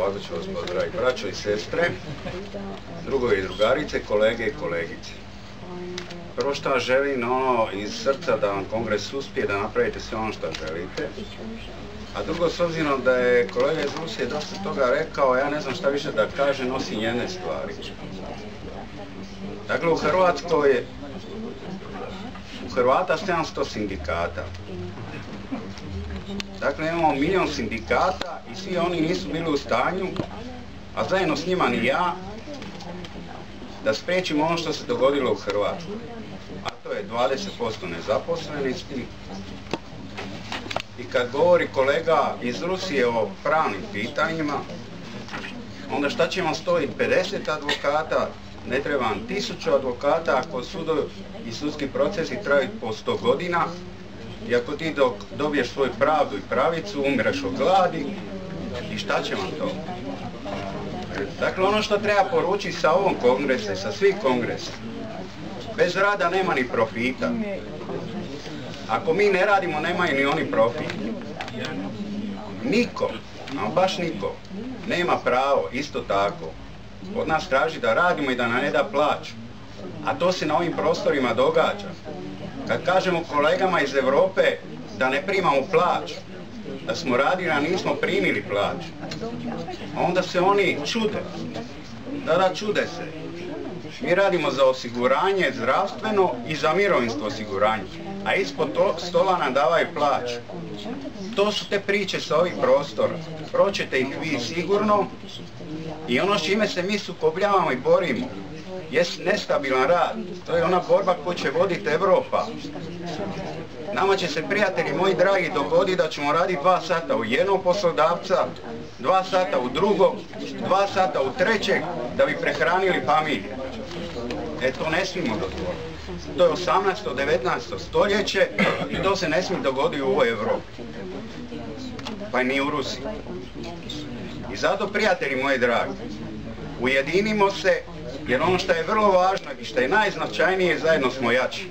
ovako ću vas pozdraviti, braćo i sestre, drugovi i drugarice, kolege i kolegice. Prvo što vam želim iz srca da vam kongres uspije, da napravite sve ono što želite. A drugo, s obzirom da je kolega iz Rusije dosta toga rekao, ja ne znam šta više da kaže, nosim jedne stvari. Dakle, u Hrvatskoj je Hrvata 700 sindikata. Dakle, imamo milion sindikata i svi oni nisu bili u stanju, a zajedno s njima ni ja, da spriječimo ono što se dogodilo u Hrvatskoj. A to je 20% nezaposlenosti. I kad govori kolega iz Rusije o pravnim pitanjima, onda šta će vam stojiti 50 advokata, ne treba vam 1000 advokata ako sudovi i sudski procesi traju po 100 godina i ako ti dok dobiješ svoju pravdu i pravicu, umireš od gladi i šta će vam to? Dakle, ono što treba poručiti sa ovom kongresa i sa svih kongresa, bez rada nema ni profita. Ako mi ne radimo, nemaju ni oni profit. Niko, no baš niko, nema pravo isto tako od nas traži da radimo i da nam ne da plaću. A to se na ovim prostorima događa. Kad kažemo kolegama iz Europe da ne primamo plaću, da smo radili, a nismo primili plaću, onda se oni čude. Da, čude se. Mi radimo za osiguranje zdravstveno i za mirovinsko osiguranje, a ispod stola nam davaju plaću. To su te priče sa ovih prostora. Proćete ih vi sigurno i ono s čime se mi sukobljavamo i borimo je nestabilan rad. To je ona borba koju će voditi Evropa. Nama će se, prijatelji moji dragi, dogoditi da ćemo raditi 2 sata u jednog poslodavca, 2 sata u drugog, 2 sata u trećeg, da bi prehranili familije. To ne smijemo dozvoliti. To je 18. 19. stoljeće i to se ne smije dogoditi u ovoj Evropi. Pa i ni u Rusiji. I zato, prijatelji moji dragi, ujedinimo se, jer ono što je vrlo važno i što je najznačajnije, zajedno smo jači.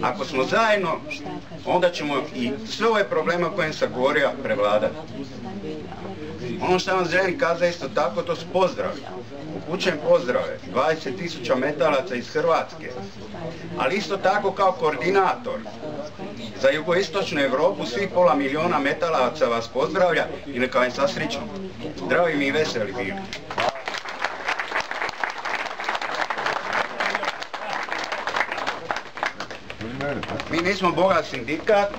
Ako smo zajedno, onda ćemo i sve ove probleme o kojim sam govorio prevladati. Ono što vam želim kazati isto tako, to su pozdravi. Upućujem pozdrave 20.000 metalaca iz Hrvatske, ali isto tako kao koordinator za jugoistočnu Europu, svih 500 000 metalaca vas pozdravlja i neka vam sa srećom. Zdravi mi i veseli bili. Mi nismo bogat sindikat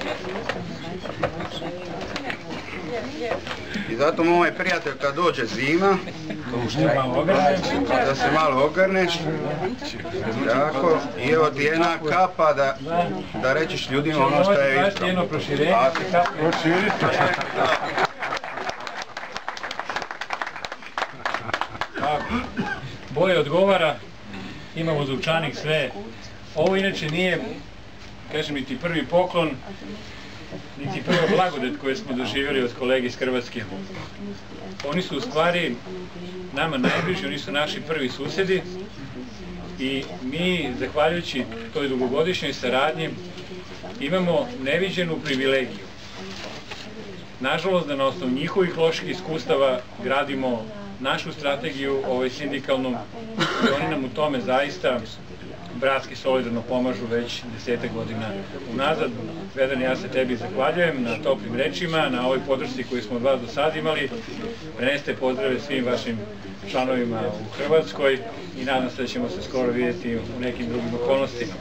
i zato moj prijatelj kad dođe zima, da se malo ogrneš, tako, i evo ti jedna kapa da rećeš ljudima ono što je isto. Jedno proširenje. Boje odgovara, imamo zupčanik sve. Ovo inače nije, kažem, niti prvi poklon, niti prva blagodet koju smo doživjeli od kolege iz Hrvatske. Oni su u stvari nama najbliži, oni su naši prvi susjedi i mi, zahvaljujući toj dugogodišnjoj saradnji, imamo neviđenu privilegiju. Nažalost, da na osnovu njihovih loših iskustava gradimo našu strategiju sindikalnu i oni nam u tome zaista bratski solidarno pomažu već 10 godina unazad. Vedan, ja se tebi zahvaljujem na toplim rečima, na ovoj podršci koju smo od vas do sad imali. Prenesite pozdrave svim vašim članovima u Hrvatskoj i nadam se da ćemo se skoro vidjeti u nekim drugim okolnostima.